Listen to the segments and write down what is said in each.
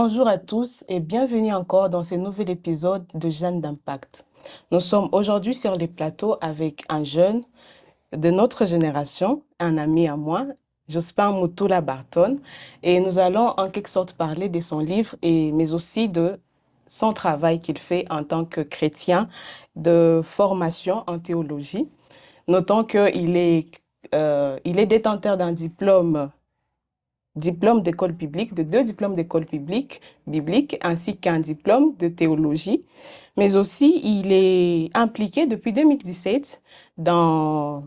Bonjour à tous et bienvenue encore dans ce nouvel épisode de Jeanne d'Impact. Nous sommes aujourd'hui sur les plateaux avec un jeune de notre génération, un ami à moi, Jospin Moutoula Barton, et nous allons en quelque sorte parler de son livre, mais aussi de son travail qu'il fait en tant que chrétien de formation en théologie. Notons il est détenteur d'un diplôme d'école biblique, de deux diplômes d'école biblique, ainsi qu'un diplôme de théologie. Mais aussi, il est impliqué depuis 2017 dans...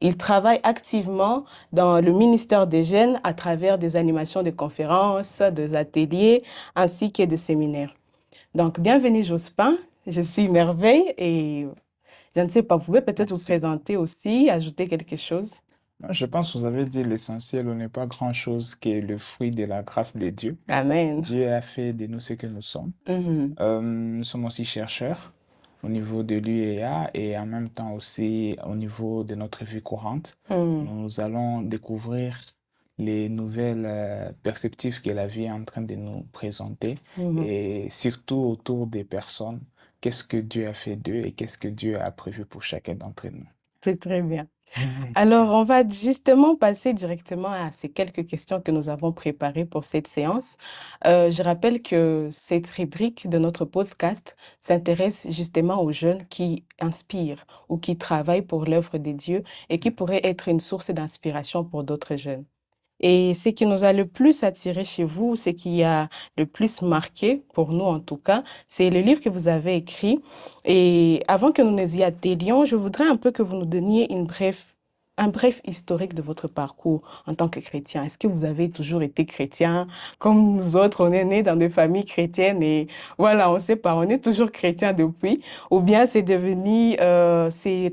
Il travaille activement dans le ministère des Jeunes à travers des animations de conférences, des ateliers, ainsi que de séminaires. Donc, bienvenue Jospin, je suis Merveille et je ne sais pas, vous pouvez peut-être vous Merci. présenter aussi, ajouter quelque chose. Je pense que vous avez dit l'essentiel, on n'est pas grand-chose qui est le fruit de la grâce de Dieu. Amen. Dieu a fait de nous ce que nous sommes. Mhm. Nous sommes aussi chercheurs au niveau de l'UEA et en même temps aussi au niveau de notre vie courante. Mhm. Nous allons découvrir les nouvelles perspectives que la vie est en train de nous présenter Mhm. et surtout autour des personnes. Qu'est-ce que Dieu a fait d'eux et qu'est-ce que Dieu a prévu pour chacun d'entre nous. C'est très bien. Alors, on va justement passer directement à ces quelques questions que nous avons préparées pour cette séance. Je rappelle que cette rubrique de notre podcast s'intéresse justement aux jeunes qui inspirent ou qui travaillent pour l'œuvre de Dieu et qui pourraient être une source d'inspiration pour d'autres jeunes. Et ce qui nous a le plus attiré chez vous, ce qui a le plus marqué, pour nous en tout cas, c'est le livre que vous avez écrit. Et avant que nous y attellions, je voudrais un peu que vous nous donniez un bref historique de votre parcours en tant que chrétien. Est-ce que vous avez toujours été chrétien? Comme nous autres, on est nés dans des familles chrétiennes et voilà, on ne sait pas, on est toujours chrétien depuis. Ou bien c'est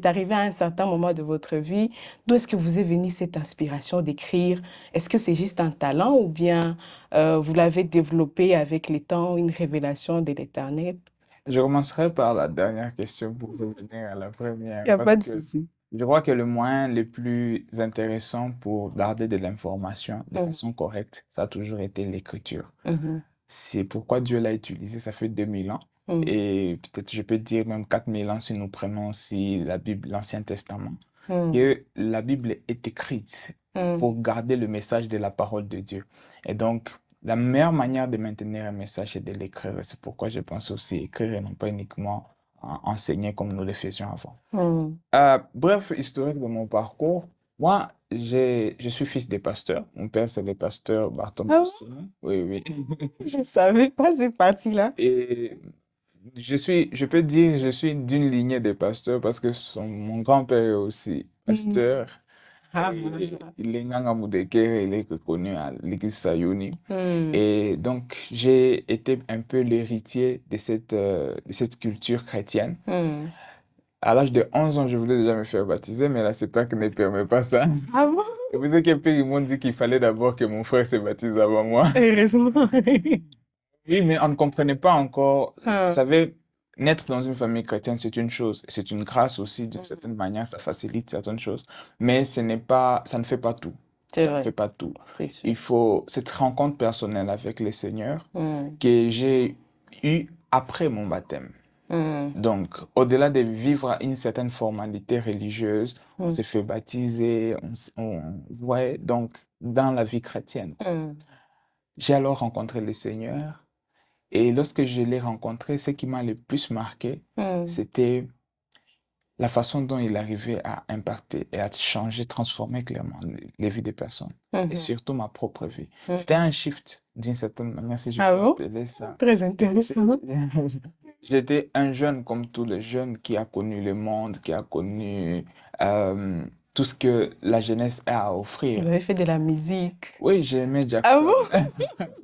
arrivé à un certain moment de votre vie. D'où est-ce que vous est venue cette inspiration d'écrire? Est-ce que c'est juste un talent ou bien vous l'avez développé avec les temps, une révélation de l'Éternel? Je commencerai par la dernière question pour revenir à la Il n'y première, a parce pas de que souci. je crois que le moyen le plus intéressant pour garder de l'information de Mhm, façon correcte, ça a toujours été l'écriture. mhm, C'est pourquoi Dieu l'a utilisé, ça fait 2000 ans, mhm, et peut-être je peux dire même 4000 ans si nous prenons aussi la Bible, l'Ancien Testament, mhm, que la Bible est écrite mhm. pour garder le message de la parole de Dieu. Et donc, la meilleure manière de maintenir un message, c'est de l'écrire. Et c'est pourquoi je pense aussi écrire et non pas uniquement enseigner comme nous le faisions avant. Mhm. Bref, historique de mon parcours. Moi, je suis fils de pasteur. Mon père, c'est le pasteur Barton Ah Boussine. Oui, oui. bon, je ne savais pas cette partie-là. Et je peux dire, je suis d'une lignée de pasteurs parce que mon grand-père est aussi Mhm. pasteur. Ah, Et il est Nganga Mudekere, il est reconnu à l'église Sayuni. mhm. Et donc, j'ai été un peu l'héritier de cette culture chrétienne. Mhm. À l'âge de 11 ans, je voulais déjà me faire baptiser, mais la CEPAC ne permet pas ça. Ah bon? Et vous savez ils m'ont dit qu'il fallait d'abord que mon frère se baptise avant moi. Heureusement. Oui, mais on ne comprenait pas encore. Vous Ah. savez, naître dans une famille chrétienne, c'est une chose. C'est une grâce aussi, d'une certaine manière, ça facilite certaines choses. Mais ça ne fait pas tout. C'est Ça ne fait vrai, pas tout. c'est sûr. Il faut cette rencontre personnelle avec le Seigneur Mhm. que j'ai eue après mon baptême. Mhm. Donc, au-delà de vivre une certaine formalité religieuse, on Mhm. s'est fait baptiser, ouais, donc, dans la vie chrétienne. Mhm. J'ai alors rencontré le Seigneur et lorsque je l'ai rencontré, ce qui m'a le plus marqué, Mhm. c'était la façon dont il arrivait à impacter et à changer, transformer clairement les vies des personnes et Mhm. surtout ma propre vie. C'était Mhm. un shift d'une certaine manière, si je Ah peux bon? appeler ça. Très intéressant. J'étais un jeune comme tous les jeunes qui a connu le monde, qui a connu euh, tout ce que la jeunesse a à Vous offrir. avez fait de la musique. Oui, j'aimais Ah Jackson. bon?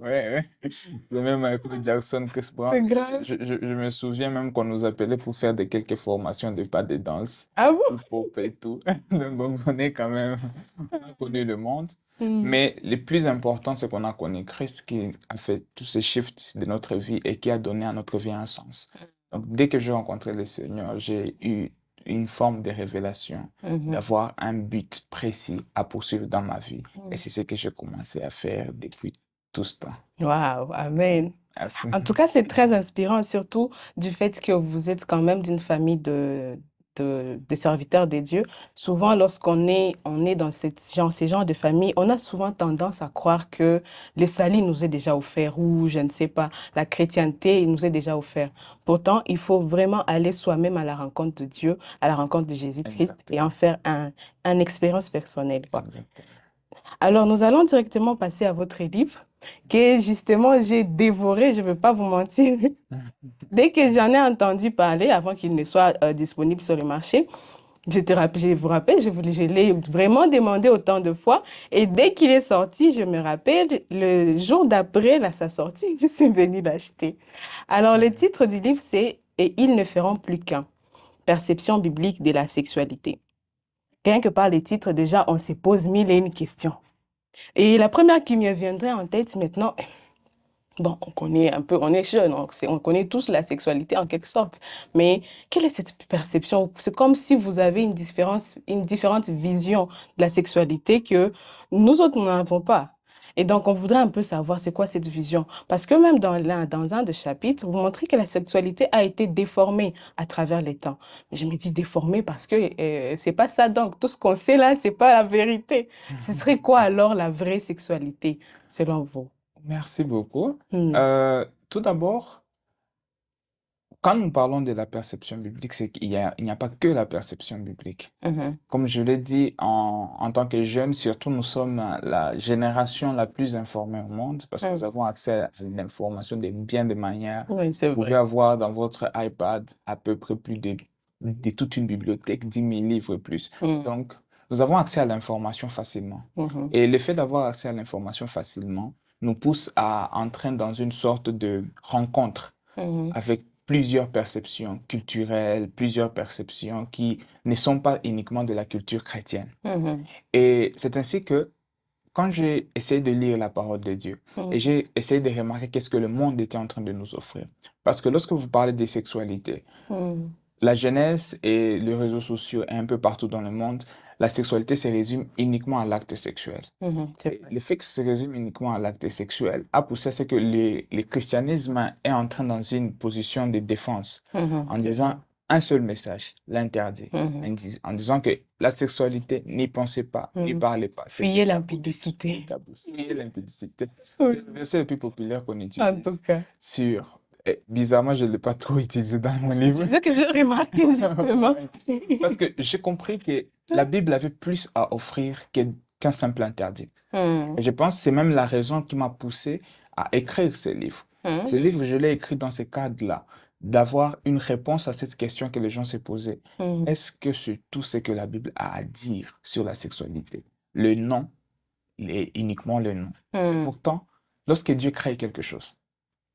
Ouais, ouais. J'aimais Michael Jackson, Chris C'est Brown. grave. Je me souviens même qu'on nous appelait pour faire quelques formations de pas de danse, Ah bon? hip-hop et tout. Donc on est quand même, on a connu le monde. Mhm. Mais le plus important, c'est qu'on a connu Christ qui a fait tous ces shifts de notre vie et qui a donné à notre vie un sens. Donc dès que j'ai rencontré le Seigneur, j'ai eu une forme de révélation, Mhm. d'avoir un but précis à poursuivre dans ma vie. Et Mhm. c'est ce que j'ai commencé à faire depuis. tout ce temps. Waouh, amen. Merci. En tout cas, c'est très inspirant, surtout du fait que vous êtes quand même d'une famille de serviteurs de Dieu. Souvent, on est dans ces genres de famille, on a souvent tendance à croire que le salut nous est déjà offert ou je ne sais pas, la chrétienté il nous est déjà offert. Pourtant, il faut vraiment aller soi-même à la rencontre de Dieu, à la rencontre de Jésus-Christ et en Exactement. faire une expérience personnelle, quoi. Exactement. Alors, nous allons directement passer à votre livre, que justement j'ai dévoré, je ne vais pas vous mentir. Dès que j'en ai entendu parler, avant qu'il ne soit disponible sur le marché, je vous rappelle, je l'ai vraiment demandé autant de fois. Et dès qu'il est sorti, je me rappelle, le jour d'après sa sortie, je suis venue l'acheter. Alors, le titre du livre, c'est Et ils ne feront plus qu'un. Perception biblique de la sexualité. Rien que par les titres, déjà, on se pose mille et une questions. Et la première qui me viendrait en tête maintenant, bon, on connaît un peu, on est jeune, on connaît tous la sexualité en quelque sorte, mais quelle est cette perception? C'est comme si vous avez une différente vision de la sexualité que nous autres, nous n'avons pas. Et donc, on voudrait un peu savoir c'est quoi cette vision. Parce que même dans un des chapitres, vous montrez que la sexualité a été déformée à travers les temps. Je me dis déformée parce que c'est pas ça. Donc, tout ce qu'on sait là, c'est pas la vérité. Ce serait quoi alors la vraie sexualité, selon vous? Merci beaucoup. Hmm. Tout d'abord, quand nous parlons de la perception biblique, c'est il n'y a pas que la perception biblique. Mhm. Comme je l'ai dit, en tant que jeunes, surtout, nous sommes la génération la plus informée au monde parce que nous Mm. avons accès à l'information de bien des manières. Oui, c'est Vous pouvez vrai. avoir dans votre iPad à peu près plus de toute une bibliothèque, 10 000 livres et plus. Mm. Donc, nous avons accès à l'information facilement. Mhm. Et le fait d'avoir accès à l'information facilement nous pousse à entrer dans une sorte de rencontre Mhm. avec plusieurs perceptions culturelles, plusieurs perceptions qui ne sont pas uniquement de la culture chrétienne. Mhm. Et c'est ainsi que quand j'ai essayé de lire la parole de Dieu et Mhm. j'ai essayé de remarquer qu'est-ce que le monde était en train de nous offrir. Parce que lorsque vous parlez de sexualité, Mhm. la jeunesse et les réseaux sociaux et un peu partout dans le monde, la sexualité se résume uniquement à l'acte sexuel. Mhm. C'est Et vrai. le fait que ça se résume uniquement à l'acte sexuel a poussé à ce que le christianisme est entré dans une position de défense Mhm. en disant un seul message, l'interdit, Mhm. en disant que la sexualité, n'y pensez pas, n'y Mhm. parlez pas, c'est Fuyez tabou, c'est l'impudicité. tabou, fuyez l'impudicité. C'est Oui, le verset le plus populaire qu'on en tout utilise cas. sur... bizarrement, je ne l'ai pas trop utilisé dans mon livre. C'est ce que j'ai remarqué justement. Parce que j'ai compris que la Bible avait plus à offrir qu'un simple interdit. Et Mhm. je pense que c'est même la raison qui m'a poussé à écrire ce livre. Ce Mhm. livre, je l'ai écrit dans ce cadre-là, d'avoir une réponse à cette question que les gens se posaient. Mhm. Est-ce que c'est tout ce que la Bible a à dire sur la sexualité? Le non, il est uniquement le non. Et Mhm. pourtant, lorsque Dieu crée quelque chose,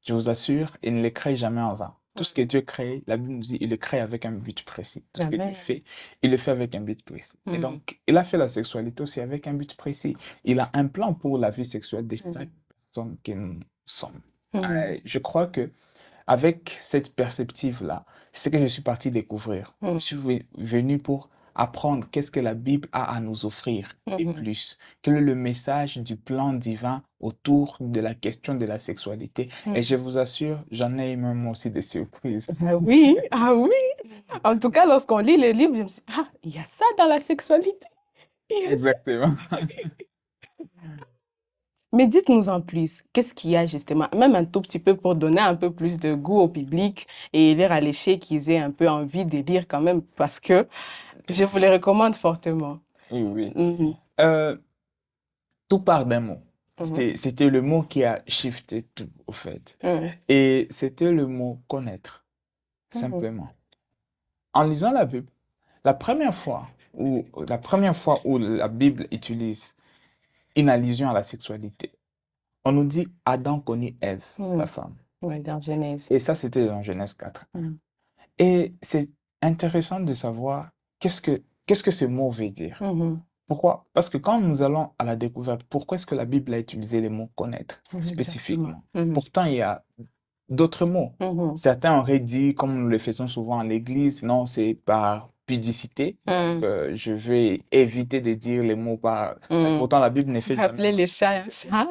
je vous assure, il ne le crée jamais en vain. Tout ce que Dieu crée, la Bible nous dit, il le crée avec un but précis. Tout ce que Dieu Amen. fait, il le fait avec un but précis. Et Mhm. donc, il a fait la sexualité aussi avec un but précis. Il a un plan pour la vie sexuelle de chaque Mhm. personne que nous sommes. Mhm. Je crois que avec cette perspective-là, c'est ce que je suis parti découvrir. Je Mhm. suis venu pour apprendre qu'est-ce que la Bible a à nous offrir et Mhm. plus. Quel est le message du plan divin autour de la question de la sexualité. Et je Mhm. vous assure, j'en ai même aussi des surprises. Ah oui, ah oui. En tout cas, lorsqu'on lit le livre, je me suis dit, ah, il y a ça dans la sexualité. Il y a ça. Exactement. Mais dites-nous en plus, qu'est-ce qu'il y a justement, même un tout petit peu pour donner un peu plus de goût au public et les allécher qu'ils aient un peu envie de lire quand même, parce que je vous les recommande fortement. Oui, oui. Mhm. Euh, tout part d'un mot. Mhm. C'était le mot qui a shifté tout, au fait. Mhm. Et c'était le mot connaître, Mhm. simplement. En lisant la Bible, la première fois où la Bible utilise une allusion à la sexualité, on nous dit Adam connut Ève, sa Mhm. femme. Ouais, dans Genèse. Et ça, c'était dans Genèse 4. Mhm. Et c'est intéressant de savoir qu'est-ce que ce mot veut dire. Mhm. Pourquoi? Parce que quand nous allons à la découverte, pourquoi est-ce que la Bible a utilisé le mot connaître Exactement. spécifiquement? Mhm. Pourtant, il y a d'autres mots. Mhm. Certains auraient dit, comme nous le faisons souvent à l'église, non, c'est par pudicité. Donc, Mhm. je vais éviter de dire les mots par... Mais Mhm. pourtant, la Bible ne fait jamais Appelez les chats un mention. chat.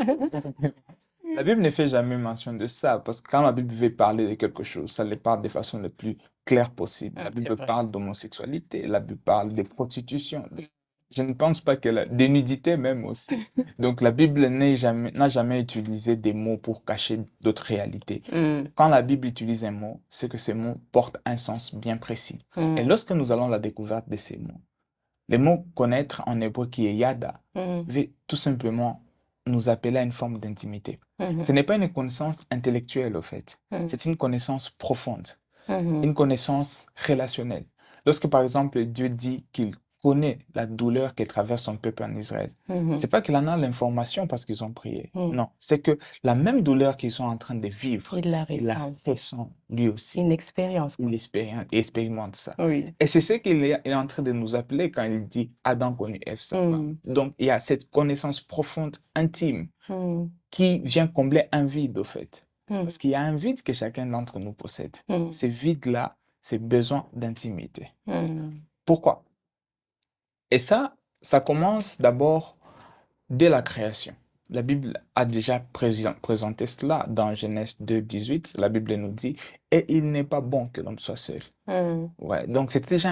La Bible ne fait jamais mention de ça, parce que quand la Bible veut parler de quelque chose, ça le parle de façon la plus claire possible. La C'est Bible vrai. parle d'homosexualité, la Bible parle de prostitution. Je ne pense pas qu'elle a de nudité même aussi. Donc la Bible n'a jamais utilisé des mots pour cacher d'autres réalités. Quand la Bible utilise un mot, c'est que ces mots portent un sens bien précis. Et lorsque nous allons à la découverte de ces mots, le mot connaître en hébreu qui est yada veut tout simplement nous appeler à une forme d'intimité. Ce n'est pas une connaissance intellectuelle au fait, c'est une connaissance profonde, une connaissance relationnelle. Lorsque par exemple Dieu dit qu'il connaît la douleur que traverse son peuple en Israël, c'est pas qu'il en a l'information parce qu'ils ont prié. Non, c'est que la même douleur qu'ils sont en train de vivre, Il la il la ressent. ressent lui aussi. Une expérience. Il expérimente ça. Oui. Et c'est ce qu'il est en train de nous appeler quand il dit Adam connaît Ève, sa femme. Donc, il y a cette connaissance profonde, intime, qui vient combler un vide, au fait. Parce qu'il y a un vide que chacun d'entre nous possède. Ce vide-là, c'est besoin d'intimité. Pourquoi? Et ça commence d'abord dès la création. La Bible a déjà présenté cela dans Genèse 2:18. La Bible nous dit, et il n'est pas bon que l'homme soit seul. Ouais, donc c'est déjà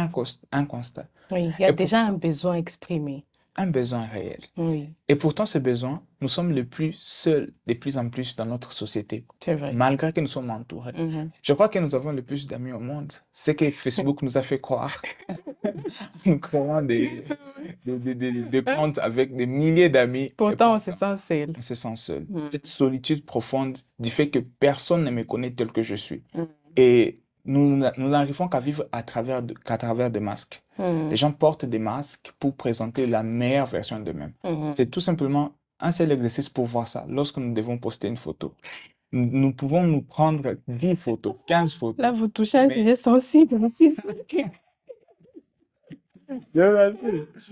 un constat. Oui, il y a Et déjà un pourtant, besoin exprimé. un besoin réel. Oui, Et pourtant, ce besoin, nous sommes le plus seuls de plus en plus dans notre société, c'est vrai. malgré que nous sommes entourés. Je crois que nous avons le plus d'amis au monde. C'est que Facebook nous a fait croire. Nous créons des comptes avec des milliers d'amis. Et Pourtant, on se sent seul. on se sent seul. Cette solitude profonde du fait que personne ne me connaît tel que je suis. Et nous n'arrivons qu'à vivre qu'à travers des masques. Les gens portent des masques pour présenter la meilleure version d'eux-mêmes. C'est tout simplement un seul exercice pour voir ça. Lorsque nous devons poster une photo, nous pouvons nous prendre 10 photos, 15 photos. Là, vous touchez un Mais- sujet sensible aussi.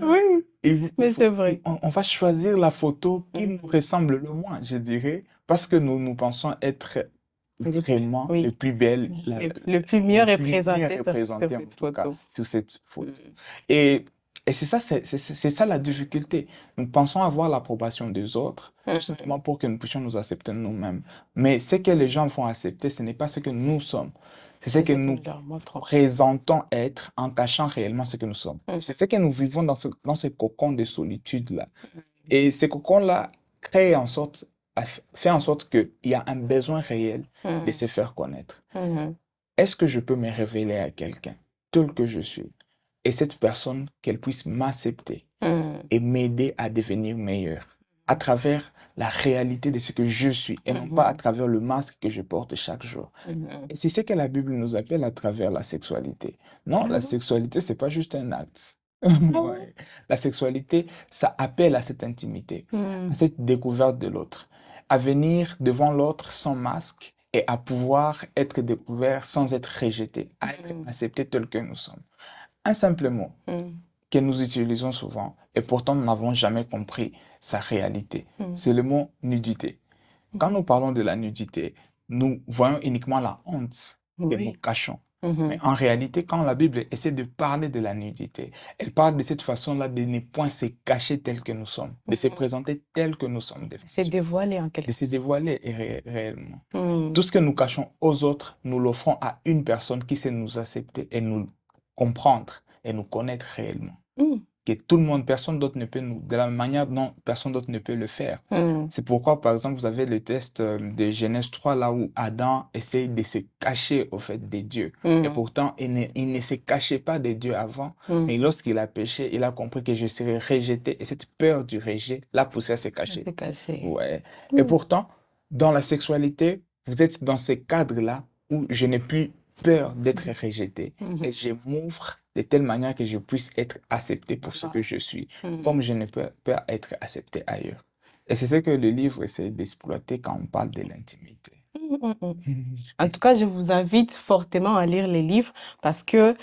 Oui, mais c'est vrai. On va choisir la photo qui nous ressemble le moins, je dirais, parce que nous pensons être vraiment Oui. les plus belles, Le plus mieux les plus bien représenté sur représentées, en cette tout cas, photo. sur cette photo. Et c'est ça la difficulté. Nous pensons avoir l'approbation des autres, tout simplement pour que nous puissions nous accepter nous-mêmes. Mais ce que les gens vont accepter, ce n'est pas ce que nous sommes. C'est ce que nous leur montrons. présentons être en cachant réellement ce que nous sommes. C'est ce que nous vivons dans ce cocon de solitude-là. Et ce cocon-là fait en sorte qu'il y a un besoin réel de se faire connaître. Est-ce que je peux me révéler à quelqu'un tel que je suis et cette personne, qu'elle puisse m'accepter et m'aider à devenir meilleur à travers la réalité de ce que je suis et non pas à travers le masque que je porte chaque jour. Et c'est ce que la Bible nous appelle à travers la sexualité. Non, la sexualité, c'est pas juste un acte. Ouais. La sexualité, ça appelle à cette intimité, à cette découverte de l'autre, à venir devant l'autre sans masque et à pouvoir être découvert sans être rejeté, à être accepté tel que nous sommes. Un simple mot que nous utilisons souvent et pourtant nous n'avons jamais compris sa réalité, c'est le mot nudité. Quand nous parlons de la nudité, nous voyons uniquement la honte que nous cachons. Mais en réalité, quand la Bible essaie de parler de la nudité, elle parle de cette façon-là de ne point se cacher tel que nous sommes, de se présenter tel que nous sommes. C'est dévoilé en quelque De sorte. se dévoiler réellement. Tout ce que nous cachons aux autres, nous l'offrons à une personne qui sait nous accepter et nous comprendre et nous connaître réellement. Que tout le monde, personne d'autre ne peut de la manière dont personne d'autre ne peut le faire. C'est pourquoi, par exemple, vous avez le test de Genèse 3, là où Adam essaye de se cacher au fait des dieux. Et pourtant, il ne se cachait pas des dieux avant, mais lorsqu'il a péché, il a compris que je serais rejeté, et cette peur du rejet l'a poussé à se cacher. Ouais. Et pourtant, dans la sexualité, vous êtes dans ce cadre-là où je n'ai plus peur d'être rejeté, et je m'ouvre de telle manière que je puisse être accepté pour ce que je suis, comme je ne peux pas être accepté ailleurs. Et c'est ce que le livre essaie d'exploiter quand on parle de l'intimité. En tout cas, je vous invite fortement à lire les livres parce que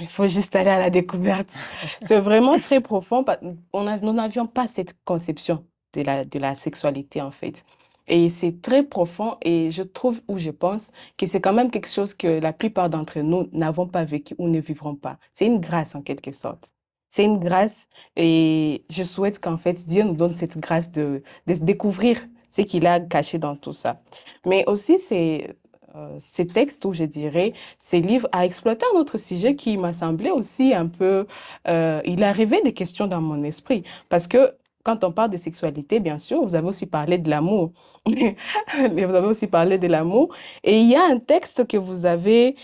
il faut juste aller à la découverte. C'est vraiment très profond. Nous n'avions pas cette conception de la sexualité, en fait. Et c'est très profond et je trouve ou je pense que c'est quand même quelque chose que la plupart d'entre nous n'avons pas vécu ou ne vivront pas. C'est une grâce en quelque sorte. C'est une grâce et je souhaite qu'en fait Dieu nous donne cette grâce de découvrir ce qu'il a caché dans tout ça. Mais aussi, ces textes, ou je dirais, ces livres, à exploiter un autre sujet qui m'a semblé aussi un peu... il est arrivé des questions dans mon esprit. Parce que quand on parle de sexualité, bien sûr, vous avez aussi parlé de l'amour. Mais vous avez aussi parlé de l'amour. Et il y a un texte que vous avez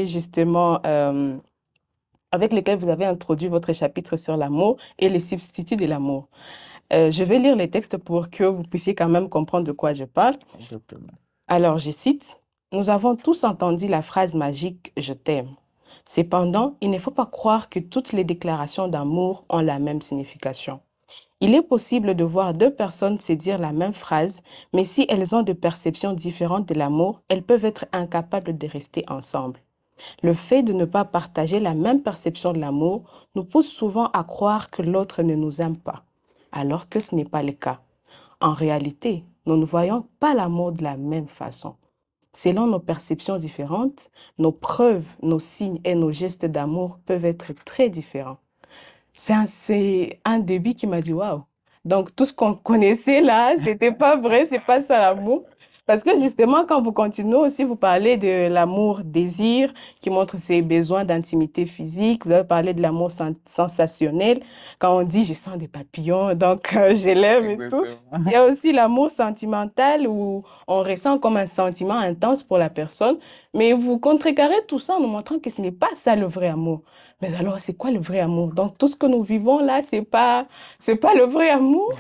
justement... avec lequel vous avez introduit votre chapitre sur l'amour et les substituts de l'amour. Je vais lire les textes pour que vous puissiez quand même comprendre de quoi je parle. Exactement. Alors, je cite, nous avons tous entendu la phrase magique « je t'aime ». Cependant, il ne faut pas croire que toutes les déclarations d'amour ont la même signification. Il est possible de voir deux personnes se dire la même phrase, mais si elles ont des perceptions différentes de l'amour, elles peuvent être incapables de rester ensemble. Le fait de ne pas partager la même perception de l'amour nous pousse souvent à croire que l'autre ne nous aime pas, alors que ce n'est pas le cas. En réalité, nous ne voyons pas l'amour de la même façon. Selon nos perceptions différentes, nos preuves, nos signes et nos gestes d'amour peuvent être très différents. C'est un début qui m'a dit waouh. Donc tout ce qu'on connaissait là, c'était pas vrai, c'est pas ça l'amour. Parce que justement, quand vous continuez aussi, vous parlez de l'amour désir qui montre ses besoins d'intimité physique. Vous avez parlé de l'amour sensationnel. Quand on dit je sens des papillons, donc je l'aime et tout. Il y a aussi l'amour sentimental où on ressent comme un sentiment intense pour la personne. Mais vous contrecarrez tout ça en nous montrant que ce n'est pas ça le vrai amour. Mais alors, c'est quoi le vrai amour? Donc, tout ce que nous vivons là, c'est pas le vrai amour.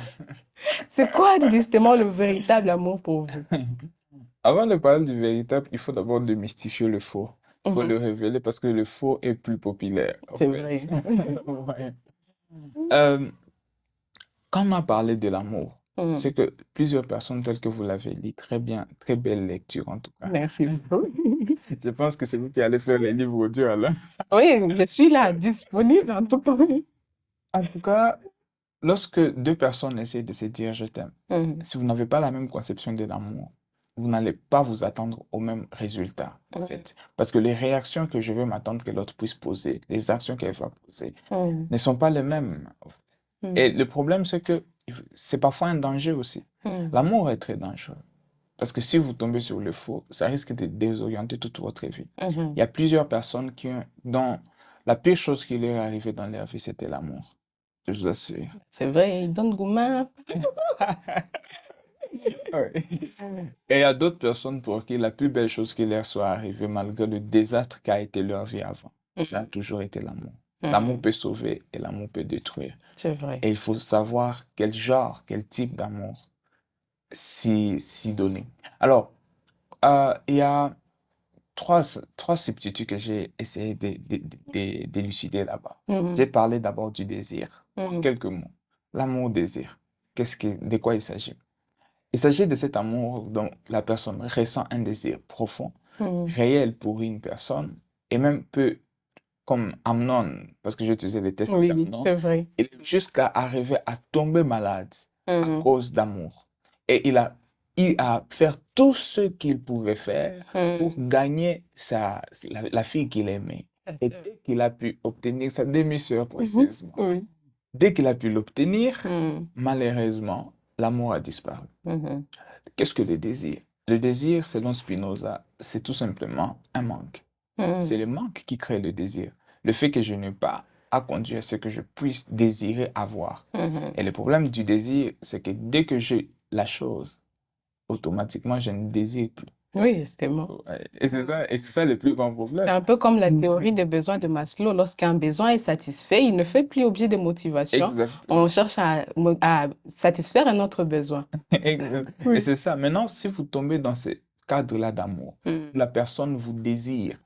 C'est quoi justement le véritable amour pour vous? Avant de parler du véritable, il faut d'abord démystifier le faux. Il faut Mhm. le révéler parce que le faux est plus populaire, en C'est fait. vrai. Ouais. Euh, Quand on a parlé de l'amour, Mhm. c'est que plusieurs personnes, telles que vous l'avez dit, très bien, très belle lecture en tout cas. Merci beaucoup. Je pense que c'est vous qui allez faire les livres audio alors. Oui, je suis là, disponible en tout cas. En tout cas, lorsque deux personnes essaient de se dire je t'aime, Mhm. si vous n'avez pas la même conception de l'amour, vous n'allez pas vous attendre au même résultat, en Mhm. fait. Parce que les réactions que je vais m'attendre que l'autre puisse poser, les actions qu'elle va poser, Mhm. ne sont pas les mêmes. Et le problème, c'est que c'est parfois un danger aussi. Mhm. L'amour est très dangereux. Parce que si vous tombez sur le faux, ça risque de désorienter toute votre vie. Mhm. Il y a plusieurs personnes dont la pire chose qui leur est arrivée dans leur vie, c'était l'amour. Je vous assure. C'est vrai, il donne gourmand. Ouais. Et il y a d'autres personnes pour qui la plus belle chose qui leur soit arrivée, malgré le désastre qu'a été leur vie avant, ça a toujours été l'amour. L'amour Mhm. peut sauver et l'amour peut détruire. C'est vrai. Et il faut savoir quel genre, quel type d'amour s'y donner. Alors, il y a trois substituts que j'ai essayé d'élucider là-bas. Mhm. J'ai parlé d'abord du désir. En Mhm. quelques mots. L'amour-désir. De quoi il s'agit? Il s'agit de cet amour dont la personne ressent un désir profond, Mhm. réel pour une personne, et même peut, comme Amnon, parce que j'ai utilisé les tests Oui, d'Amnon, c'est vrai. jusqu'à arriver à tomber malade à Mhm. cause d'amour. Et il a eu à faire tout ce qu'il pouvait faire pour Mhm. gagner la fille qu'il aimait. Et dès qu'il a pu obtenir sa demi-sœur Mhm. précisément, Oui. dès qu'il a pu l'obtenir, Mhm. malheureusement, l'amour a disparu. Mhm. Qu'est-ce que le désir? Le désir, selon Spinoza, c'est tout simplement un manque. C'est Mhm. le manque qui crée le désir. Le fait que je n'ai pas à conduire ce que je puisse désirer avoir. Mhm. Et le problème du désir, c'est que dès que j'ai la chose, automatiquement, je ne désire plus. Oui, justement. Ouais. Et c'est ça le plus grand C'est problème. un peu comme la théorie des besoins de Maslow. Lorsqu'un besoin est satisfait, il ne fait plus objet de motivation. On Exactement. cherche à satisfaire un autre besoin. Exact. Et Oui. c'est ça. Maintenant, si vous tombez dans ce cadre-là d'amour, Mm. la personne vous désire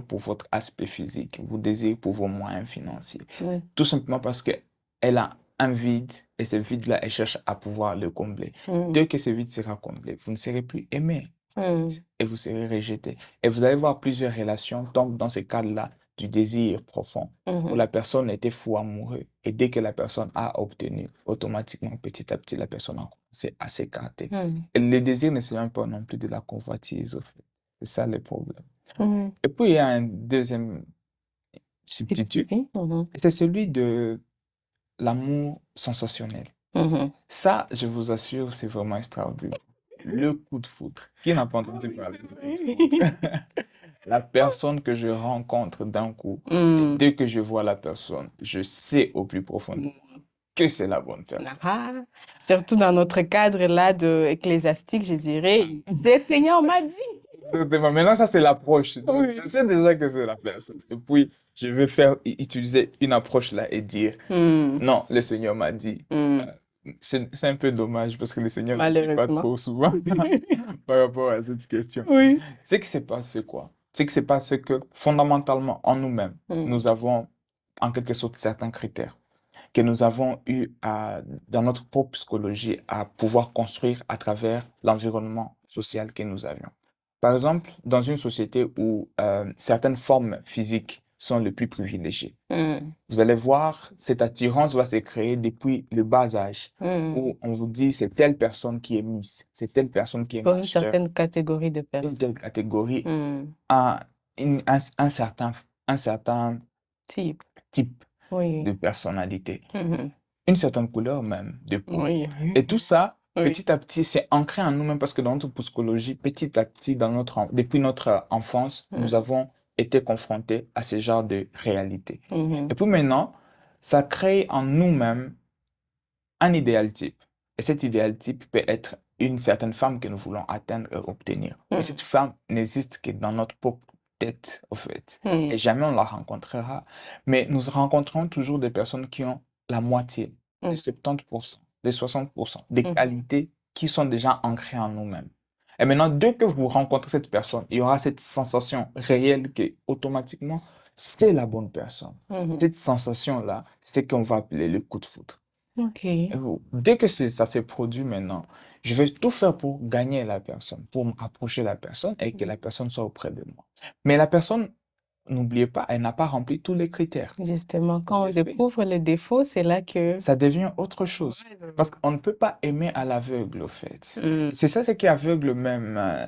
pour votre aspect physique, vous désire pour vos moyens financiers. Oui. Tout simplement parce qu'elle a un vide et ce vide-là, elle cherche à pouvoir le combler. Mm. Dès que ce vide sera comblé, vous ne serez plus aimé Mm. et vous serez rejeté. Et vous allez voir plusieurs relations tombent dans ce cadre-là du désir profond où Mhm. la personne était fou amoureux et dès que la personne a obtenu, automatiquement, petit à petit, la personne a commencé à s'écarter. Mm. Et le désir ne s'éloigne pas non plus de la convoitise, au fait. C'est ça le problème. Mm. Et puis, il y a un deuxième substitut, Mhm. et c'est celui de l'amour sensationnel. Mhm. Ça, je vous assure, c'est vraiment extraordinaire. Le coup de foudre. Qui n'a pas entendu parler du coup de foudre? La personne que je rencontre d'un coup, et Mm. dès que je vois la personne, je sais au plus profond de moi que c'est la bonne personne. Ah, surtout dans notre cadre là de ecclésiastique, je dirais, le Seigneur m'a dit. Exactement. Maintenant, ça, c'est l'approche. Donc, Oui. je sais déjà que c'est la personne. Et puis, je vais faire, utiliser une approche là et dire, Mm. non, le Seigneur m'a dit. Mm. C'est un peu dommage parce que le Seigneur ne dit pas Malheureusement. trop souvent par rapport à cette question. Oui. C'est que c'est passé quoi? C'est que c'est parce que fondamentalement, en nous-mêmes, Mm. nous avons en quelque sorte certains critères que nous avons eu dans notre propre psychologie à pouvoir construire à travers l'environnement social que nous avions. Par exemple, dans une société où certaines formes physiques sont les plus privilégiées, Mm. vous allez voir, cette attirance va se créer depuis le bas âge, Mm. où on vous dit c'est telle personne qui est Miss, c'est telle personne qui est Pour une Master, certaine catégorie de une personnes. telle catégorie, Mm. à un certain Type. type Oui. de personnalité, Mhm. une certaine couleur même de peau. Oui. Et tout ça, Oui. petit à petit, c'est ancré en nous-mêmes parce que dans notre psychologie, petit à petit, depuis notre enfance, nous Mm. avons été confrontés à ce genre de réalité. Mhm. Et puis maintenant, ça crée en nous-mêmes un idéal type. Et cet idéal type peut être une certaine femme que nous voulons atteindre et obtenir. Mais cette Mm. femme n'existe que dans notre propre tête, au fait. Mm. Et jamais on la rencontrera. Mais nous rencontrons toujours des personnes qui ont la moitié, de Mm. 70%, de 60%, des Mhm. qualités qui sont déjà ancrées en nous-mêmes. Et maintenant, dès que vous rencontrez cette personne, il y aura cette sensation réelle que automatiquement, c'est la bonne personne. Mhm. Cette sensation-là, c'est ce qu'on va appeler le coup de foudre. Ok. Dès que ça s'est produit maintenant, je vais tout faire pour gagner la personne, pour m'approcher de la personne et que la personne soit auprès de moi. Mais la personne, n'oubliez pas, elle n'a pas rempli tous les critères. Justement, quand on Tout à fait. découvre les défauts, c'est là que... Ça devient autre chose. Parce qu'on ne peut pas aimer à l'aveugle, au fait. Mm. C'est ça ce qui aveugle même.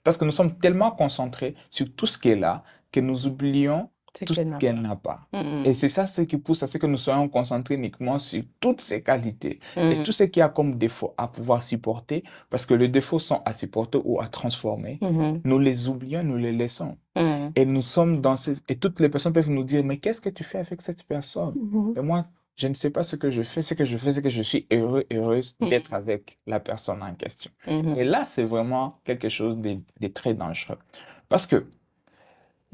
Parce que nous sommes tellement concentrés sur tout ce qui est là que nous oublions C'est tout ce qu'elle n'a qu'elle pas. n'a pas. Mm. Et c'est ça ce qui pousse à ce que nous soyons concentrés uniquement sur toutes ses qualités et Mm. tout ce qu'il y a comme défaut à pouvoir supporter, parce que les défauts sont à supporter ou à transformer. Mhm. Nous les oublions, nous les laissons. Mm. Et nous sommes dans et toutes les personnes peuvent nous dire, mais qu'est-ce que tu fais avec cette personne? Mhm. Et moi, je ne sais pas ce que je fais. Ce que je fais, c'est que je suis heureux, heureuse Mm. d'être avec la personne en question. Mhm. Et là, c'est vraiment quelque chose de très dangereux. Parce que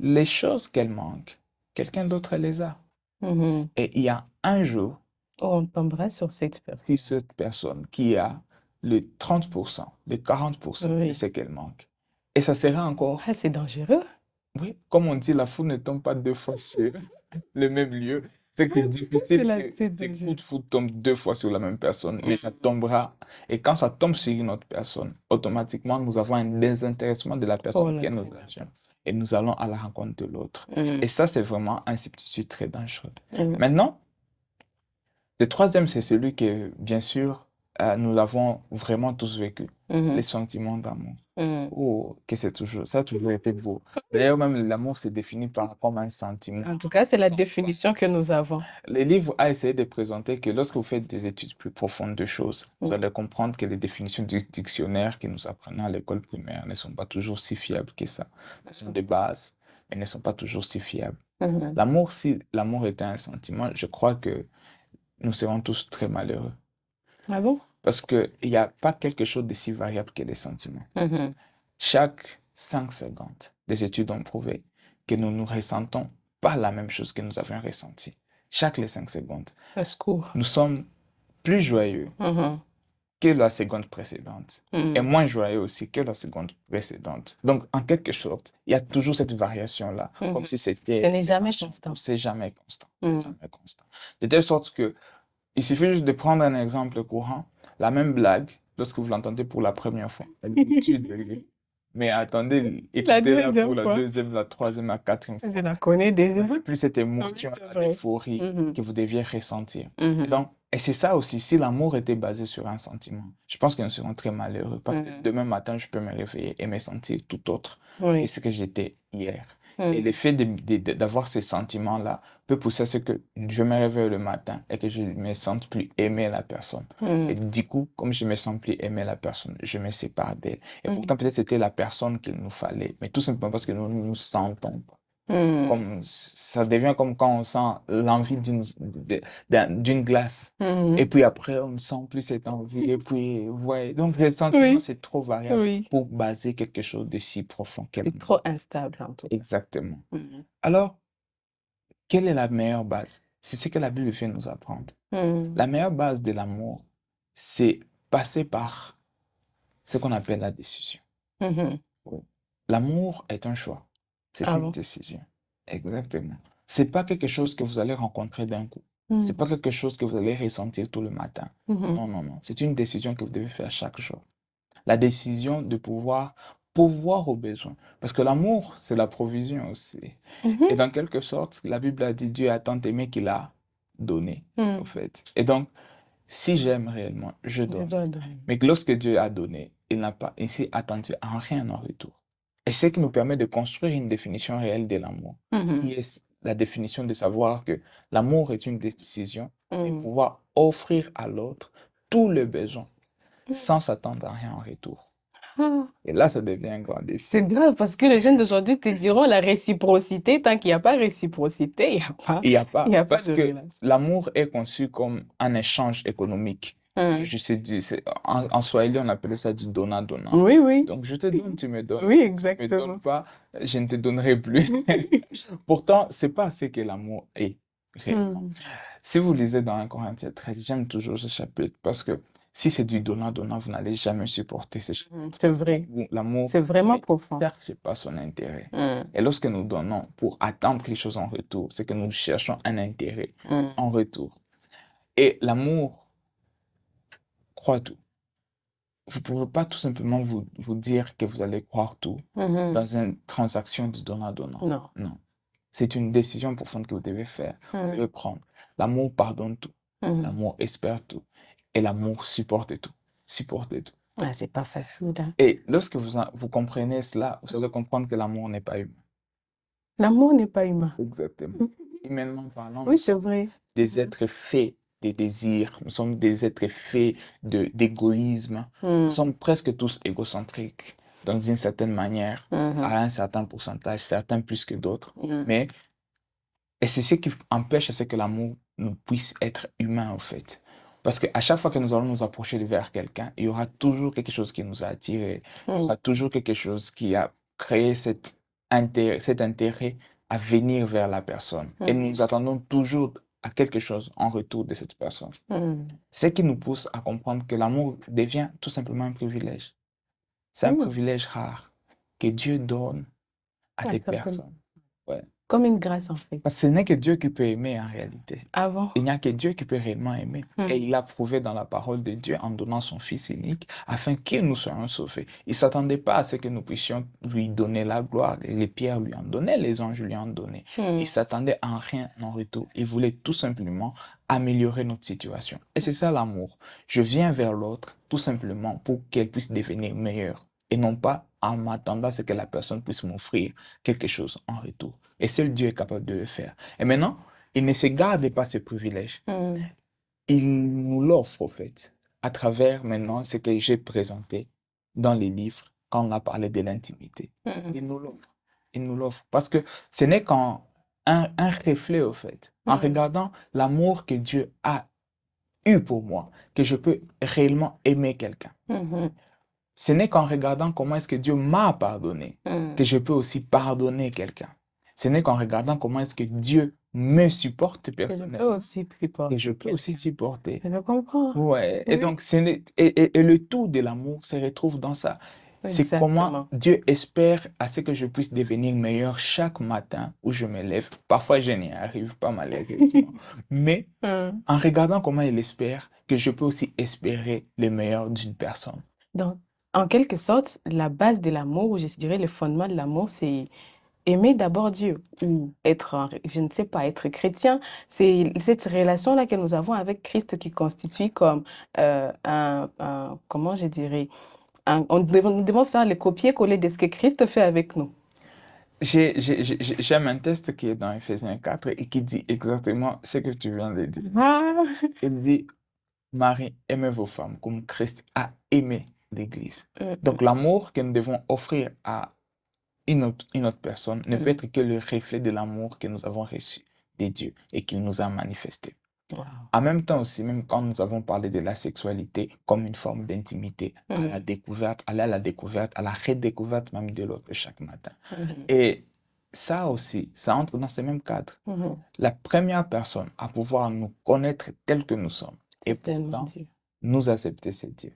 les choses qu'elle manque, quelqu'un d'autre les a. Mhm. Et il y a un jour, Oh, on tombera sur cette personne. si cette personne qui a le 30%, le 40% de Oui. ce qu'elle manque. Et ça sera encore, Ah, c'est dangereux. oui, comme on dit, la foudre ne tombe pas deux fois sur le même lieu. C'est que c'est C'est difficile la que tête ces dangereuse. coups de foudre tombent deux fois sur la même personne, mais ça tombera. Et quand ça tombe sur une autre personne, automatiquement, nous avons un désintéressement de la Oh personne là qui là. nous agions. Et nous allons à la rencontre de l'autre. Mm. Et ça, c'est vraiment un substitut très dangereux. Mm. Maintenant, le troisième, c'est celui que, bien sûr, nous avons vraiment tous vécu, Mhm. les sentiments d'amour. Mm. Oh, que c'est toujours, ça a toujours été beau. D'ailleurs, même l'amour se définit comme un sentiment. En tout cas, c'est la définition que nous avons. Le livre a essayé de présenter que lorsque vous faites des études plus profondes de choses, vous Mm. allez comprendre que les définitions du dictionnaire que nous apprenons à l'école primaire ne sont pas toujours si fiables que ça. Elles sont de base, mais ne sont pas toujours si fiables. Mhm. L'amour, si l'amour était un sentiment, je crois que nous serons tous très malheureux. Ah bon? Parce qu'il n'y a pas quelque chose de si variable que les sentiments. Mhm. Chaque 5 secondes, des études ont prouvé que nous ne ressentons pas la même chose que nous avions ressenti. Chaque les 5 secondes. Au secours. Nous sommes plus joyeux Mhm. que la seconde précédente et Mm. moins joyeux aussi que la seconde précédente. Donc, en quelque sorte, il y a toujours cette variation-là, comme Mhm. si Ce c'était n'est jamais constant. c'est jamais constant. Mm. Jamais constant. De telle sorte que il suffit juste de prendre un exemple courant, la même blague, lorsque vous l'entendez pour la première fois. D'habitude, mais attendez, La écoutez-la pour deuxième la fois. deuxième, la troisième, la quatrième Je fois. la connais Vous déjà. n'avez plus cette Oui, émotion, c'est vrai. l'euphorie Mhm. que vous deviez ressentir. Mhm. Donc, et c'est ça aussi, si l'amour était basé sur un sentiment, je pense que nous serions très malheureux parce que Mhm. demain matin, je peux me réveiller et me sentir tout autre que Oui. ce que j'étais hier. Et Mm. le fait d'avoir ces sentiments-là peut pousser à ce que je me réveille le matin et que je me sente plus aimer la personne. Et Mm. du coup, comme je me sens plus aimer la personne, je me sépare d'elle. Et Mm. pourtant, peut-être c'était la personne qu'il nous fallait, mais tout simplement parce que nous ne nous sentons pas. Mm. Comme, ça devient comme quand on sent l'envie d'une glace. Et Mhm. puis après, on ne sent plus cette envie. Et puis, ouais. Donc, les sentiments, Oui, c'est trop variable oui. pour baser quelque chose de si profond qu'est C'est l'amour. trop instable en tout cas. Exactement. Mhm. Alors, quelle est la meilleure base? C'est ce que la Bible vient nous apprendre. Mm. La meilleure base de l'amour, c'est passer par ce qu'on appelle la décision. Mhm. Oui. L'amour est un choix. C'est Ah une bon? décision. Exactement. C'est pas quelque chose que vous allez rencontrer d'un coup. C'est Mm. pas quelque chose que vous allez ressentir tout le matin. Mhm. Non, non, non. C'est une décision que vous devez faire chaque jour. La décision de pouvoir pourvoir aux besoins. Parce que l'amour, c'est la provision aussi. Et Mhm. dans quelque sorte, la Bible a dit Dieu a tant aimé qu'il a donné, au Mm. fait. Et donc, si j'aime réellement, je Je donne. dois donner. Mais que lorsque Dieu a donné, il s'est attendu à rien en retour. Et c'est ce qui nous permet de construire une définition réelle de l'amour, qui Mhm. est la définition de savoir que l'amour est une décision de Mm. pouvoir offrir à l'autre tous les besoins Mm. sans s'attendre à rien en retour. Ah. Et là, ça devient un grand C'est défi. grave parce que les jeunes d'aujourd'hui te diront la réciprocité. Tant qu'il n'y a pas réciprocité, Il n'y a il pas, y a pas parce de que relation. l'amour est conçu comme un échange économique. Mm. Je sais, en Swahili, on appelle ça du donnant-donnant. Oui, oui. Donc, je te donne, tu me donnes. Et Oui, si tu ne me donnes exactement. pas, je ne te donnerai plus. Pourtant, c'est pas ce que l'amour est réellement. Mm. Si vous lisez dans 1 Corinthiens 13, j'aime toujours ce chapitre parce que si c'est du donnant-donnant, vous n'allez jamais supporter ce Mm. chapitre. C'est Parce que vrai. l'amour C'est vraiment ne profond. cherche pas son intérêt. Mm. Et lorsque nous donnons pour attendre quelque chose en retour, c'est que nous cherchons un intérêt Mm. en retour. Et l'amour croit tout. Vous ne pouvez pas tout simplement vous dire que vous allez croire tout Mhm. dans une transaction de donnant-donnant. Non. Non. C'est une décision profonde que vous devez faire. Vous Mm. devez prendre. L'amour pardonne tout. Mhm. L'amour espère tout. Et l'amour supporte tout. Supporte tout. Ah, c'est pas facile, hein. Et lorsque vous comprenez cela, vous allez comprendre que l'amour n'est pas humain. L'amour n'est pas humain. Exactement. Humainement parlant, nous Oui, c'est sommes vrai. des êtres faits des désirs, nous sommes des êtres faits d'égoïsme, nous Mm. sommes presque tous égocentriques, donc d'une certaine manière, Mhm. à un certain pourcentage, certains plus que d'autres, Mm. mais et c'est ce qui empêche à ce que l'amour nous puisse être humain, en fait. Parce qu'à chaque fois que nous allons nous approcher vers quelqu'un, il y aura toujours quelque chose qui nous a attirés, il y Mm. aura toujours quelque chose qui a créé cet intérêt à venir vers la personne. Et Mm. nous attendons toujours à quelque chose en retour de cette personne. Mm. Ce qui nous pousse à comprendre que l'amour devient tout simplement un privilège. C'est un Mm. privilège rare que Dieu donne à Ah, des ça peut- personnes. Ouais. Comme une grâce, en fait. Parce que ce n'est que Dieu qui peut aimer en réalité. Avant. Il n'y a que Dieu qui peut réellement aimer. Et Mm. il a prouvé dans la parole de Dieu en donnant son Fils unique afin que nous soyons sauvés. Il ne s'attendait pas à ce que nous puissions lui donner la gloire. Les pierres lui en donnaient, les anges lui en donnaient. Mm. Il s'attendait à rien en retour. Il voulait tout simplement améliorer notre situation. Et c'est ça l'amour. Je viens vers l'autre tout simplement pour qu'elle puisse devenir meilleure. Et non pas en m'attendant à ce que la personne puisse m'offrir quelque chose en retour. Et seul Dieu est capable de le faire. Et maintenant, il ne se garde pas ce privilège. Mm. Il nous l'offre, au fait, à travers maintenant ce que j'ai présenté dans les livres quand on a parlé de l'intimité. Mm. Il nous l'offre. Il nous l'offre. Parce que ce n'est qu'un un reflet, au fait, en Mm. regardant l'amour que Dieu a eu pour moi, que je peux réellement aimer quelqu'un. Mhm. Ce n'est qu'en regardant comment est-ce que Dieu m'a pardonné Mm. que je peux aussi pardonner quelqu'un. Ce n'est qu'en regardant comment est-ce que Dieu me supporte Que je peux personnellement aussi que supporter je peux aussi quelqu'un. supporter. Je comprends. Ouais. Et Oui. donc, et le tout de l'amour se retrouve dans ça. C'est comment Exactement. Dieu espère à ce que je puisse devenir meilleur chaque matin où je me lève. Parfois, je n'y arrive pas malheureusement. Mais Mm. en regardant comment il espère, que je peux aussi espérer le meilleur d'une personne. Donc, en quelque sorte, la base de l'amour, ou je dirais le fondement de l'amour, c'est aimer d'abord Dieu ou être, je ne sais pas, être chrétien. C'est cette relation-là que nous avons avec Christ qui constitue comme comment je dirais, nous devons faire le copier-coller de ce que Christ fait avec nous. J'aime un texte qui est dans Ephésiens 4 et qui dit exactement ce que tu viens de dire. Ah, Il dit, Marie, aimez vos femmes comme Christ a aimé l'Église. mm, Donc l'amour que nous devons offrir à une autre personne ne peut mm. être que le reflet de l'amour que nous avons reçu de Dieu et qu'il nous a manifesté. Wow. En même temps aussi, même quand nous avons parlé de la sexualité comme une forme d'intimité, à la Mm, découverte, aller à la découverte, à la redécouverte même de l'autre chaque matin. mm, Et ça aussi, ça entre dans ce même cadre. mm. La première personne à pouvoir nous connaître tels que nous sommes et C'est tellement pourtant Dieu. nous accepter, c'est Dieu.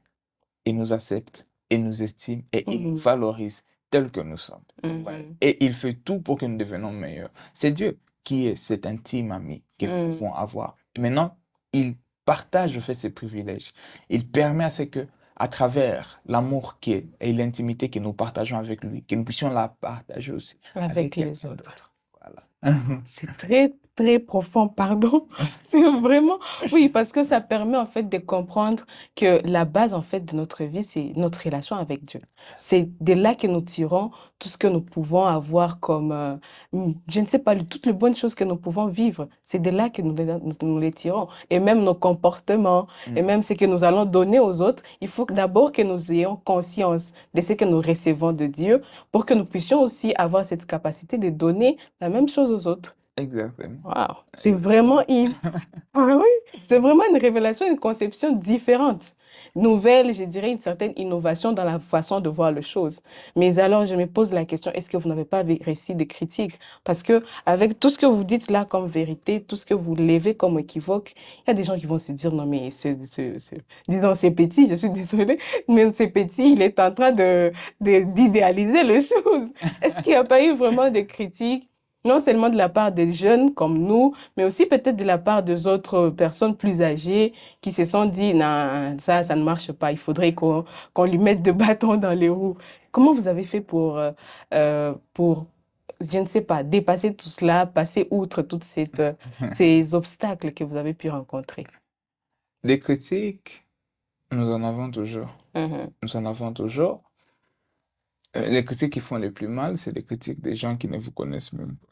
Il nous accepte, il nous estime et il nous Mm, valorise tels que nous sommes. Ouais. mm, Et il fait tout pour que nous devenions meilleurs. C'est Dieu qui est cet intime ami que nous mm. pouvons avoir. Maintenant, il partage en fait ses privilèges. Il permet à ce que, à travers l'amour qui est et l'intimité que nous partageons avec lui, que nous puissions la partager aussi avec Avec les quelqu'un autres. d'autre. Voilà. C'est très, très profond, pardon. C'est vraiment, oui, parce que ça permet en fait de comprendre que la base en fait de notre vie, c'est notre relation avec Dieu. C'est de là que nous tirons tout ce que nous pouvons avoir comme, je ne sais pas, toutes les bonnes choses que nous pouvons vivre. C'est de là que nous les tirons. Et même nos comportements, et Mm. même ce que nous allons donner aux autres, il faut d'abord que nous ayons conscience de ce que nous recevons de Dieu pour que nous puissions aussi avoir cette capacité de donner la même chose aux autres. Exactement. Waouh, c'est vraiment ah oui, c'est vraiment une révélation, une conception différente. Nouvelle, je dirais une certaine innovation dans la façon de voir les choses. Mais alors, je me pose la question, est-ce que vous n'avez pas réussi des critiques? Parce que avec tout ce que vous dites là comme vérité, tout ce que vous levez comme équivoque, il y a des gens qui vont se dire, non mais disons, c'est petit, je suis désolée, mais c'est petit, il est en train d'idéaliser les choses. Est-ce qu'il n'y a pas eu vraiment des critiques? Non seulement de la part des jeunes comme nous, mais aussi peut-être de la part des autres personnes plus âgées qui se sont dit, non, ça ne marche pas, il faudrait qu'on lui mette de bâtons dans les roues. Comment vous avez fait pour, je ne sais pas, dépasser tout cela, passer outre toutes ces obstacles que vous avez pu rencontrer? Des critiques, nous en avons toujours. Mhm. Nous en avons toujours. Les critiques qui font le plus mal, c'est les critiques des gens qui ne vous connaissent même pas.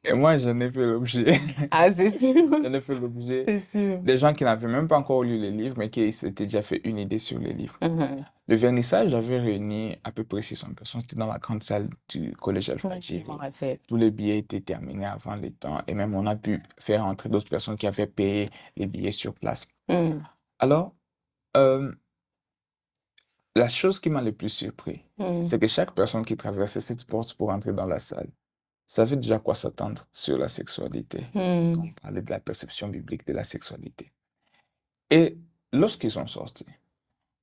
Et moi, j'en ai fait l'objet. Ah, c'est sûr, J'en ai fait l'objet c'est sûr. des gens qui n'avaient même pas encore lu les livres, mais qui s'étaient déjà fait une idée sur les livres. Mhm. Le vernissage avait réuni à peu près 600 personnes. C'était dans la grande salle du collège Oui, je Al-Fajiri. m'en rappelle. Tous les billets étaient terminés avant les temps. Et même, on a pu faire entrer d'autres personnes qui avaient payé les billets sur place. Mhm. Alors, euh, la chose qui m'a le plus surpris, Mhm. c'est que chaque personne qui traversait cette porte pour entrer dans la salle savait déjà quoi s'attendre sur la sexualité, quand on Mhm. parlait de la perception biblique de la sexualité. Et lorsqu'ils sont sortis,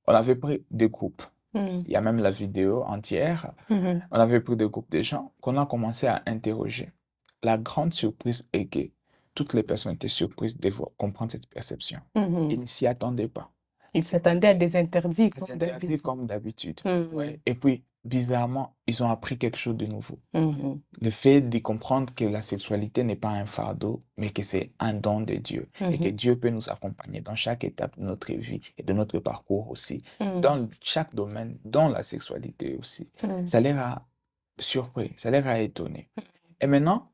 on avait pris des groupes. Mhm. Il y a même la vidéo entière. Mhm. On avait pris des groupes de gens qu'on a commencé à interroger. La grande surprise est que toutes les personnes étaient surprises de comprendre cette perception. Mhm. Ils ne s'y attendaient pas. Il s'attendait à des interdits, Ils comme interdits d'habitude. comme d'habitude. Mhm. Ouais. Et puis, bizarrement, ils ont appris quelque chose de nouveau. Mhm. Le fait de comprendre que la sexualité n'est pas un fardeau, mais que c'est un don de Dieu et que Mhm. Dieu peut nous accompagner dans chaque étape de notre vie et de notre parcours aussi, Mhm. dans chaque domaine, dans la sexualité aussi. Mhm. Ça les a surpris, ça les a étonnés. Et maintenant,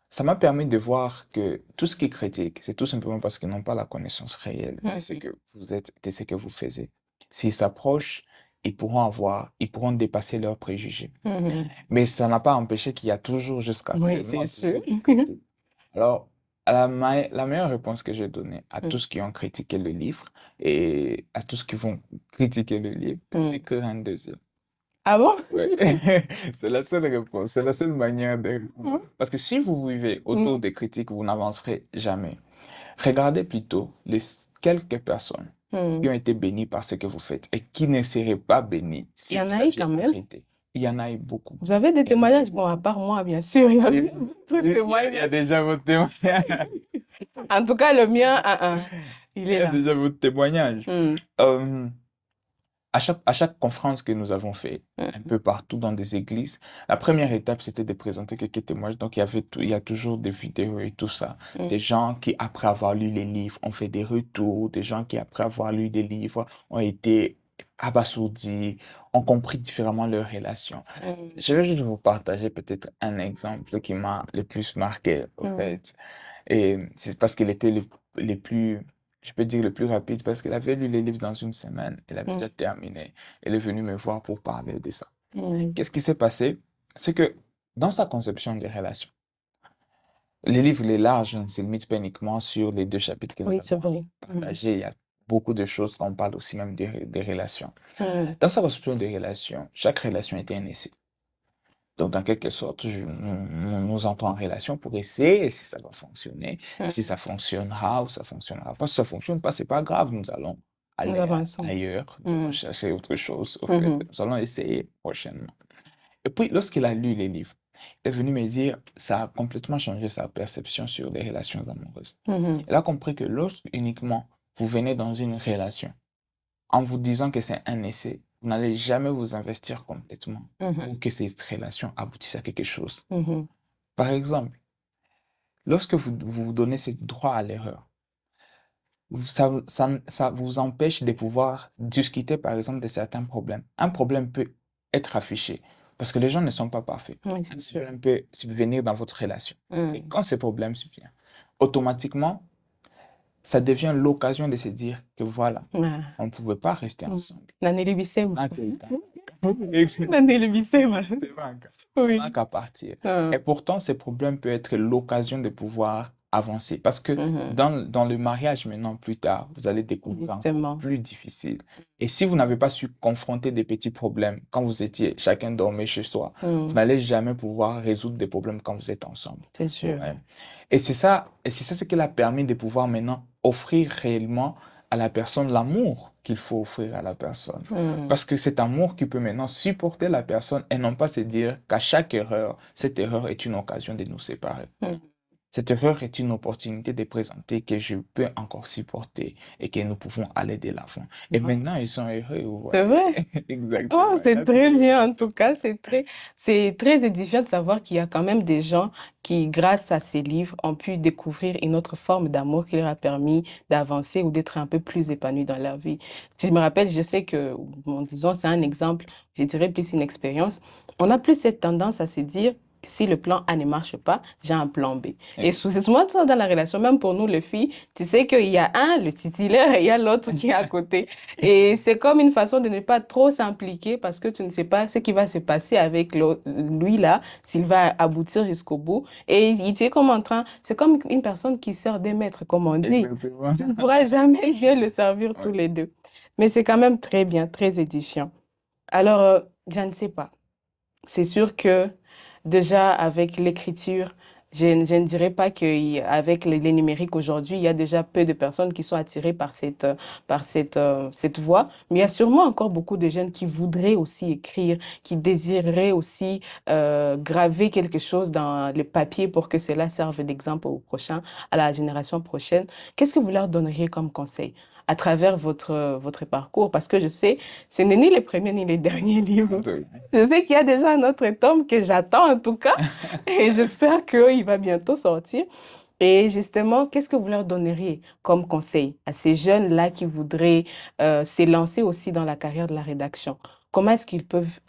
ça m'a permis de voir que tout ce qui est critique, c'est tout simplement parce qu'ils n'ont pas la connaissance réelle de ce Mhm. que vous êtes, de ce que vous faites. S'ils s'approchent, ils pourront dépasser leurs préjugés. Mhm. Mais ça n'a pas empêché qu'il y a toujours, jusqu'à Oui, présent, c'est sûr. toujours des critiques. Alors, la meilleure réponse que j'ai donnée à Mhm. tous qui ont critiqué le livre et à tous qui vont critiquer le livre, Mhm. écrire un deuxième. Ah bon? Ouais. C'est la seule réponse, c'est la seule manière de répondre. Parce que si vous vivez autour Mhm. des critiques, vous n'avancerez jamais. Regardez plutôt les quelques personnes qui Mhm. ont été bénies par ce que vous faites et qui ne seraient pas bénies Il si y en vous a eu aviez quand même. arrêté. Il y en a eu beaucoup. Vous avez des Il y en a eu témoignages? Bon, beaucoup. à part moi, bien sûr, il y a Il eu d'autres il y a témoignages. déjà votre témoignage. En tout cas, le mien, il Il y est a là. déjà votre témoignage. Mhm. Euh, à chaque conférence que nous avons fait, un Mhm. peu partout dans des églises, la première étape, c'était de présenter quelques témoignages. Donc, il y a toujours des vidéos et tout ça. Mhm. Des gens qui, après avoir lu les livres, ont fait des retours. Des gens qui, après avoir lu des livres, ont été abasourdis, ont compris différemment leurs relations. Je vais juste vous partager peut-être un exemple qui m'a le plus marqué, au fait. Et c'est parce qu'il était le plus, je peux dire le plus rapide, parce qu'il avait lu les livres dans une semaine, il avait déjà terminé. Il est venu me voir pour parler de ça. Qu'est-ce qui s'est passé? C'est que dans sa conception des relations, le livre il est large, ne se limite pas uniquement sur les 2 chapitres que nous Oui, c'est avons vrai. partagés. Il y a beaucoup de choses qu'on parle aussi même des relations. Dans sa conception des relations, chaque relation était un essai. Donc, dans quelque sorte, nous entrons en relation pour essayer si ça va fonctionner, si ça fonctionnera ou ça fonctionnera pas. Si ça fonctionne pas, c'est pas grave, nous allons Nous aller avançons. ailleurs, nous allons chercher autre chose, au fait. Nous allons essayer prochainement. Et puis, lorsqu'il a lu les livres, il est venu me dire, ça a complètement changé sa perception sur les relations amoureuses. Il a compris que lorsque uniquement vous venez dans une relation, en vous disant que c'est un essai, vous n'allez jamais vous investir complètement pour que cette relation aboutisse à quelque chose. Par exemple, lorsque vous donnez ce droit à l'erreur, ça vous empêche de pouvoir discuter, par exemple, de certains problèmes. Un problème peut être affiché parce que les gens ne sont pas parfaits. Oui, Un c'est sûr. problème peut subvenir dans votre relation. Et quand ce problème subvient, automatiquement, ça devient l'occasion de se dire que voilà, Ah. on ne pouvait pas rester ensemble. Naneli Bissema. On n'a Naneli Bissema. Oui. qu'à partir. Et pourtant, ce problème peut être l'occasion de pouvoir avancer. Parce que dans le mariage maintenant, plus tard, vous allez découvrir encore Exactement. plus difficile. Et si vous n'avez pas su confronter des petits problèmes quand vous étiez chacun dormait chez soi, vous n'allez jamais pouvoir résoudre des problèmes quand vous êtes ensemble. C'est sûr. Ouais. Et c'est ça ce qui l'a permis de pouvoir maintenant offrir réellement à la personne l'amour qu'il faut offrir à la personne. Parce que cet amour qui peut maintenant supporter la personne et non pas se dire qu'à chaque erreur, cette erreur est une occasion de nous séparer. Cette erreur est une opportunité de présenter que je peux encore supporter et que nous pouvons aller de l'avant. Et maintenant, ils sont heureux, vous C'est voyez. vrai? Exactement. Oh, c'est très bien, en tout cas, c'est très édifiant de savoir qu'il y a quand même des gens qui, grâce à ces livres, ont pu découvrir une autre forme d'amour qui leur a permis d'avancer ou d'être un peu plus épanouis dans leur vie. Si je me rappelle, je sais que, bon, disons, c'est un exemple, je dirais plus une expérience, on a plus cette tendance à se dire, si le plan A ne marche pas, j'ai un plan B. Et souvent, ça dans la relation, même pour nous, les filles, tu sais qu'il y a un, le titulaire, et il y a l'autre qui est à côté. Et c'est comme une façon de ne pas trop s'impliquer parce que tu ne sais pas ce qui va se passer avec lui là, s'il va aboutir jusqu'au bout. Et il est comme en train, c'est comme une personne qui sert des maîtres, comme on dit. Exactement. Tu ne pourras jamais bien le servir tous Ouais. les deux. Mais c'est quand même très bien, très édifiant. Alors, je ne sais pas. C'est sûr que déjà avec l'écriture, je ne dirais pas qu'avec les numériques aujourd'hui, il y a déjà peu de personnes qui sont attirées par cette voie, mais il y a sûrement encore beaucoup de jeunes qui voudraient aussi écrire, qui désireraient aussi graver quelque chose dans le papier pour que cela serve d'exemple au prochain, à la génération prochaine. Qu'est-ce que vous leur donneriez comme conseil à travers votre parcours? Parce que je sais, ce n'est ni les premiers ni les derniers livres. Je sais qu'il y a déjà un autre tome que j'attends en tout cas et j'espère qu'il va bientôt sortir. Et justement, qu'est-ce que vous leur donneriez comme conseil à ces jeunes-là qui voudraient s'élancer aussi dans la carrière de la rédaction? Comment est-ce qu'ils peuvent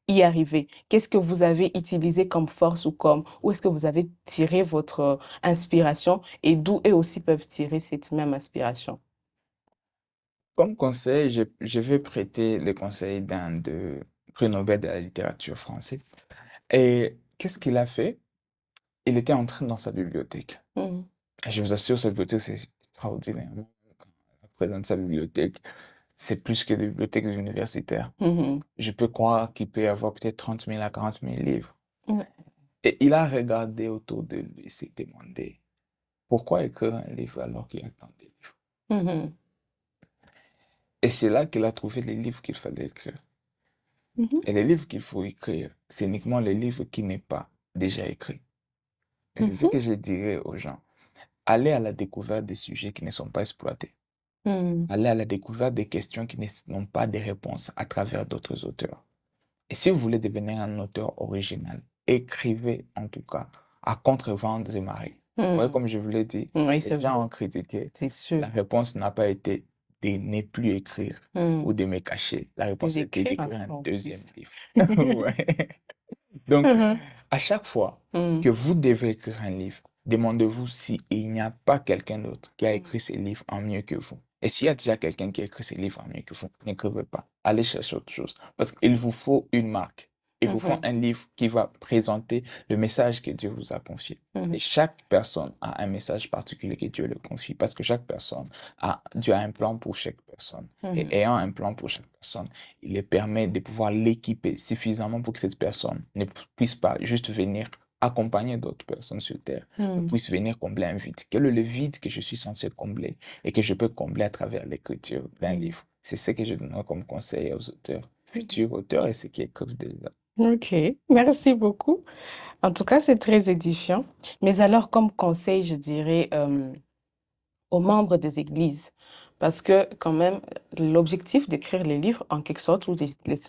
y arriver? Qu'est-ce que vous avez utilisé comme force où est-ce que vous avez tiré votre inspiration et d'où eux aussi peuvent tirer cette même inspiration? Comme conseil, je vais prêter le conseil d'un de prix Nobel de la littérature français. Et qu'est-ce qu'il a fait? Il était entré dans sa bibliothèque. Et je vous assure, sa bibliothèque, c'est extraordinaire. Après, dans sa bibliothèque, c'est plus que des bibliothèques universitaires. Je peux croire qu'il peut y avoir peut-être 30 000 à 40 000 livres. Et il a regardé autour de lui et s'est demandé pourquoi écrire un livre alors qu'il y a tant de livres. Et c'est là qu'il a trouvé les livres qu'il fallait écrire. Et les livres qu'il faut écrire, c'est uniquement les livres qui n'est pas déjà écrits. Et c'est ce que je dirais aux gens. Allez à la découverte des sujets qui ne sont pas exploités. Allez à la découverte des questions qui n'ont pas de réponses à travers d'autres auteurs. Et si vous voulez devenir un auteur original, écrivez en tout cas à contre-vents et marées. Vous voyez, comme je vous l'ai dit, Oui, les c'est gens vrai. ont critiqué. C'est sûr. La réponse n'a pas été de ne plus écrire Hmm. ou de me cacher? La réponse était D'écrire d'écrire un encore deuxième plus. livre. Ouais. Donc, Mhm. à chaque fois Hmm. que vous devez écrire un livre, demandez-vous s'il n'y a pas quelqu'un d'autre qui a écrit ces livres en mieux que vous. Et s'il y a déjà quelqu'un qui a écrit ces livres en mieux que vous, n'écrivez pas. Allez chercher autre chose. Parce qu'il vous faut une marque. Il vous faut Mhm. un livre qui va présenter le message que Dieu vous a confié. Mhm. Et chaque personne a un message particulier que Dieu le confie. Parce que Dieu a un plan pour chaque personne. Mhm. Et ayant un plan pour chaque personne, il les permet de pouvoir l'équiper suffisamment pour que cette personne ne puisse pas juste venir accompagner d'autres personnes sur Terre, mais Hmm. puisse venir combler un vide. Quel est le vide que je suis censé combler et que je peux combler à travers l'écriture d'un Hmm. livre? C'est ce que je donnerai comme conseil aux auteurs, futurs auteurs et ceux qui écrivent déjà. Ok, merci beaucoup. En tout cas, c'est très édifiant. Mais alors, comme conseil, je dirais aux membres des églises, parce que quand même, l'objectif d'écrire les livres, en quelque sorte, ou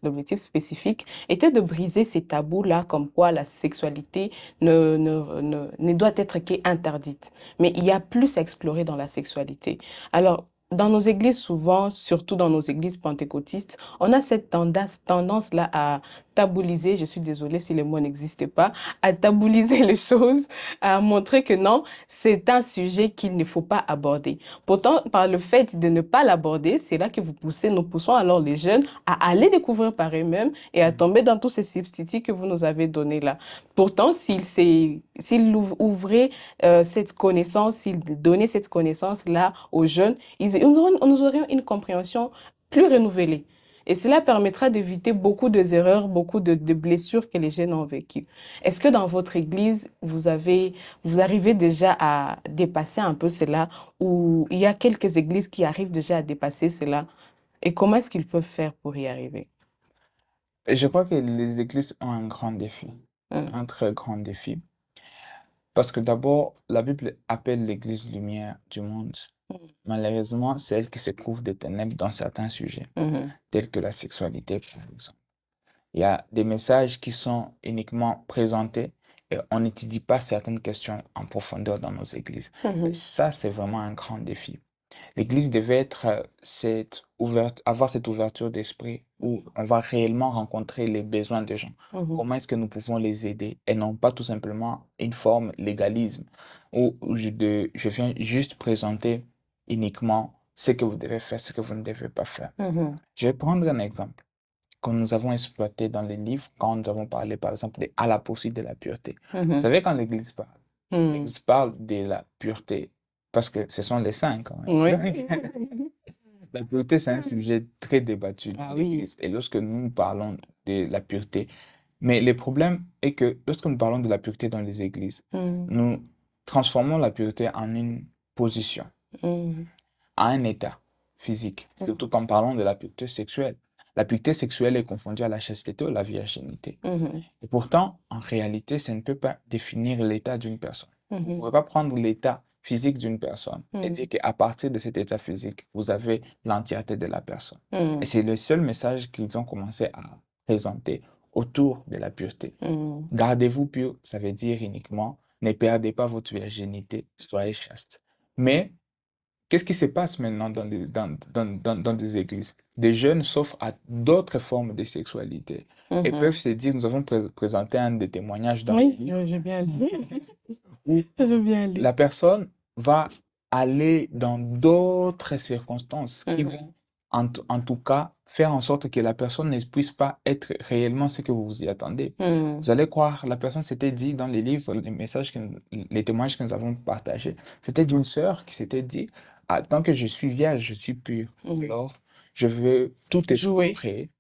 l'objectif spécifique, était de briser ces tabous-là, comme quoi la sexualité ne doit être qu'interdite. Mais il y a plus à explorer dans la sexualité. Alors, dans nos églises, souvent, surtout dans nos églises pentecôtistes, on a cette tendance-là à tabouliser, je suis désolée si le mot n'existait pas, à tabouliser les choses, à montrer que non, c'est un sujet qu'il ne faut pas aborder. Pourtant, par le fait de ne pas l'aborder, c'est là que nous poussons alors les jeunes à aller découvrir par eux-mêmes et à tomber dans tous ces substituts que vous nous avez donnés là. Pourtant, s'ils ouvraient cette connaissance, s'ils donnaient cette connaissance-là aux jeunes, nous aurions une compréhension plus renouvelée. Et cela permettra d'éviter beaucoup d'erreurs, beaucoup de blessures que les jeunes ont vécues. Est-ce que dans votre église, vous arrivez déjà à dépasser un peu cela, ou il y a quelques églises qui arrivent déjà à dépasser cela? Et comment est-ce qu'ils peuvent faire pour y arriver? Et je crois que les églises ont un grand défi, Mm, un très grand défi. Parce que d'abord, la Bible appelle l'église lumière du monde. Malheureusement, c'est elle qui se couvre de ténèbres dans certains sujets, mhm, tels que la sexualité, par exemple. Il y a des messages qui sont uniquement présentés et on n'étudie pas certaines questions en profondeur dans nos églises. Et mhm, ça, c'est vraiment un grand défi. L'Église devait être avoir cette ouverture d'esprit où on va réellement rencontrer les besoins des gens. mhm, Comment est-ce que nous pouvons les aider et non pas tout simplement une forme légalisme où je viens juste présenter uniquement ce que vous devez faire, ce que vous ne devez pas faire. mhm, Je vais prendre un exemple que nous avons exploité dans les livres quand nous avons parlé par exemple de à la poursuite de la pureté. Vous mhm, savez quand mhm. l'Église parle de la pureté parce que ce sont les saints quand Oui. même. La pureté, c'est un sujet très débattu dans Ah oui. l'Église. Et lorsque nous parlons de la pureté, mais le problème est que lorsque nous parlons de la pureté dans les églises, Mhm, nous transformons la pureté en une position, mhm, en un état physique, surtout quand parlons de la pureté sexuelle. La pureté sexuelle est confondue à la chasteté ou la virginité. mhm, Et pourtant, en réalité, ça ne peut pas définir l'état d'une personne. Vous ne mhm, pouvez pas prendre l'état physique d'une personne et mhm, dire qu'à partir de cet état physique, vous avez l'entièreté de la personne. Et mhm, c'est le seul message qu'ils ont commencé à présenter autour de la pureté. mhm, Gardez-vous pur, ça veut dire uniquement ne perdez pas votre virginité, soyez chaste. Mais qu'est-ce qui se passe maintenant dans des églises? Des jeunes s'offrent à d'autres formes de sexualité et peuvent mhm. se dire, nous avons présenté un des témoignages dans le Oui, livre j'ai bien lu. où J'ai bien lu. la personne va aller dans d'autres circonstances qui vont, Mhm, en tout cas, faire en sorte que la personne ne puisse pas être réellement ce que vous vous y attendez. mhm, Vous allez croire, la personne s'était dit dans les livres, les messages, les témoignages que nous avons partagés, c'était d'une sœur qui s'était dit, ah, tant que je suis vierge, je suis pure. mhm. Alors, je veux tout Jouer. explorer,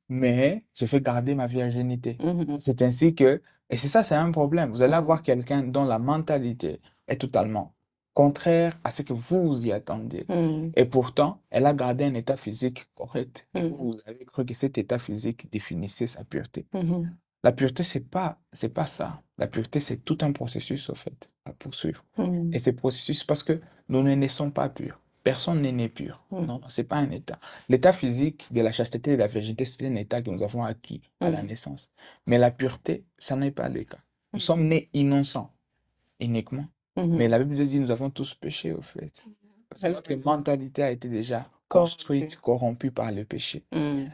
mais je vais garder ma virginité. Mhm, C'est ainsi que, et c'est ça, c'est un problème. Vous allez mhm, avoir quelqu'un dont la mentalité est totalement contraire à ce que vous vous y attendez. mhm, Et pourtant, elle a gardé un état physique correct. Et vous, mhm, vous avez cru que cet état physique définissait sa pureté. mhm, La pureté, c'est pas ça. La pureté, c'est tout un processus, au fait, à poursuivre. Et mhm, ce processus, parce que nous ne naissons pas purs. Personne n'est né pur. mhm, Non, non, c'est pas un état. L'état physique de la chasteté et de la virginité, c'est un état que nous avons acquis à la mhm, naissance. Mais la pureté, ça n'est pas le cas. Nous sommes nés innocents, uniquement. Mais mhm. la Bible dit, nous avons tous péché, au fait. Parce que notre mentalité a été déjà construite, corrompue par le péché.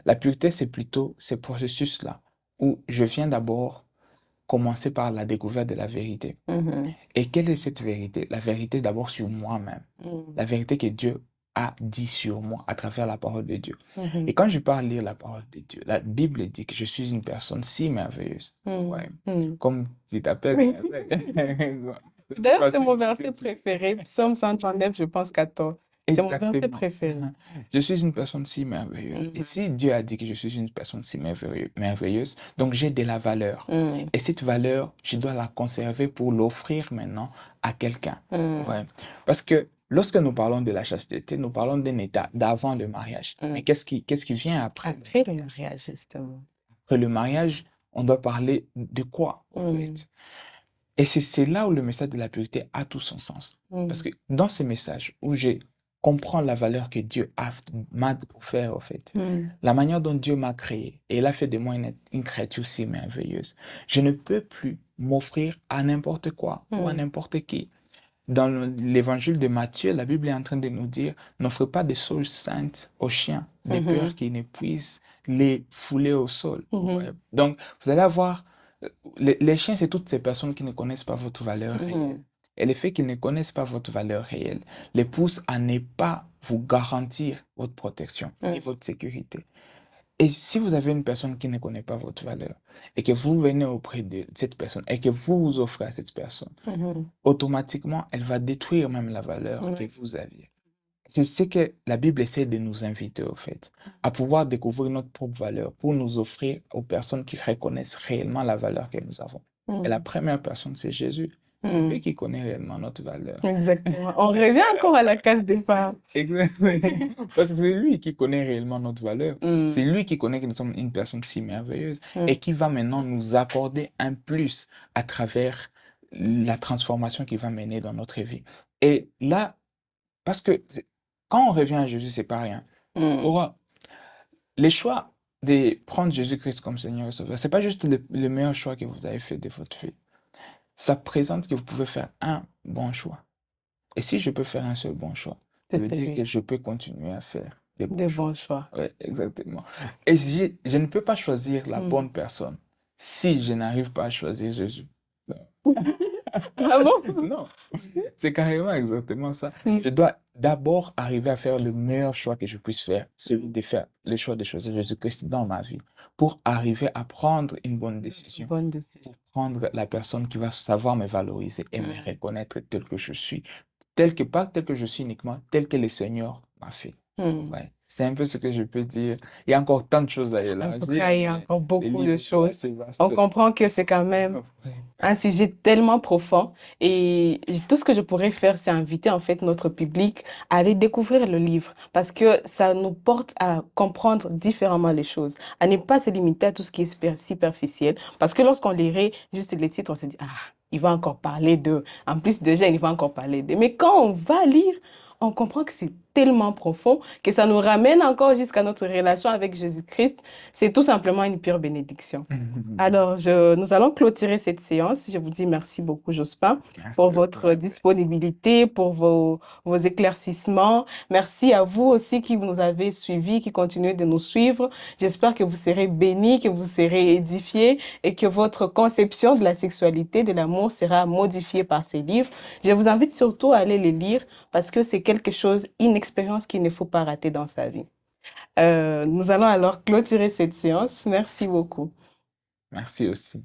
La pureté, c'est plutôt ce processus-là où je viens d'abord commencer par la découverte de la vérité. Et quelle est cette vérité? La vérité d'abord sur moi-même. La vérité que Dieu a dit sur moi à travers la parole de Dieu. Et quand je parle lire la parole de Dieu, la Bible dit que je suis une personne si merveilleuse. Ouais. Comme tu t'appelles. D'ailleurs, c'est mon verset préféré, Psaume 139, je pense 14. C'est mon verset préféré. Je suis une personne si merveilleuse. Et si Dieu a dit que je suis une personne si merveilleuse, donc j'ai de la valeur. Et cette valeur, je dois la conserver pour l'offrir maintenant à quelqu'un. Ouais. Parce que lorsque nous parlons de la chasteté, nous parlons d'un état d'avant le mariage. Mais qu'est-ce qui vient après? Après le mariage, justement. Après le mariage, on doit parler de quoi, en fait? Et c'est là où le message de la pureté a tout son sens. Parce que dans ce message où je comprends la valeur que Dieu m'a offert, en fait, la manière dont Dieu m'a créé, et il a fait de moi une créature si merveilleuse, je ne peux plus m'offrir à n'importe quoi ou à n'importe qui. Dans l'évangile de Matthieu, la Bible est en train de nous dire, n'offre pas des choses saintes aux chiens, de peur qu'ils ne puissent les fouler au sol. Ouais. Donc, vous allez avoir, les chiens, c'est toutes ces personnes qui ne connaissent pas votre valeur réelle. Et le fait qu'ils ne connaissent pas votre valeur réelle les pousse à ne pas vous garantir votre protection et votre sécurité. Et si vous avez une personne qui ne connaît pas votre valeur et que vous venez auprès de cette personne et que vous vous offrez à cette personne, automatiquement, elle va détruire même la valeur que vous aviez. C'est ce que la Bible essaie de nous inviter, au fait, à pouvoir découvrir notre propre valeur pour nous offrir aux personnes qui reconnaissent réellement la valeur que nous avons. Et la première personne, c'est Jésus. C'est lui qui connaît réellement notre valeur. Exactement. On revient encore à la case départ. Exactement. Parce que c'est lui qui connaît réellement notre valeur. C'est lui qui connaît que nous sommes une personne si merveilleuse et qui va maintenant nous accorder un plus à travers la transformation qu'il va mener dans notre vie. Et là, parce que quand on revient à Jésus, c'est pas rien. Les choix de prendre Jésus-Christ comme Seigneur et Sauveur, c'est pas juste le meilleur choix que vous avez fait de votre vie. Ça présente que vous pouvez faire un bon choix. Et si je peux faire un seul bon choix, ça veut dire que je peux continuer à faire des bons choix. Oui, exactement. Et je ne peux pas choisir la bonne personne si je n'arrive pas à choisir Jésus. Ah bon? Non, c'est carrément exactement ça. Je dois d'abord arriver à faire le meilleur choix que je puisse faire, celui de faire le choix de choisir Jésus-Christ dans ma vie, pour arriver à prendre une bonne décision, pour prendre la personne qui va savoir me valoriser et me reconnaître tel que je suis, pas tel que je suis uniquement, tel que le Seigneur m'a fait. Ouais. C'est un peu ce que je peux dire. Il y a encore tant de choses à élargir. Il y a encore beaucoup de choses. On comprend que c'est quand même un sujet tellement profond. Et tout ce que je pourrais faire, c'est inviter en fait notre public à aller découvrir le livre. Parce que ça nous porte à comprendre différemment les choses. À ne pas se limiter à tout ce qui est superficiel. Parce que lorsqu'on lirait juste les titres, on se dit, ah, il va encore parler de... En plus de Jeanne, il va encore parler de... Mais quand on va lire, on comprend que c'est tellement profond que ça nous ramène encore jusqu'à notre relation avec Jésus-Christ. C'est tout simplement une pure bénédiction. Alors, nous allons clôturer cette séance. Je vous dis merci beaucoup, Jospin, pour votre disponibilité, pour vos éclaircissements. Merci à vous aussi qui nous avez suivis, qui continuez de nous suivre. J'espère que vous serez bénis, que vous serez édifiés et que votre conception de la sexualité, de l'amour sera modifiée par ces livres. Je vous invite surtout à aller les lire parce que c'est quelque chose, une expérience qu'il ne faut pas rater dans sa vie. Nous allons alors clôturer cette séance. Merci beaucoup. Merci aussi.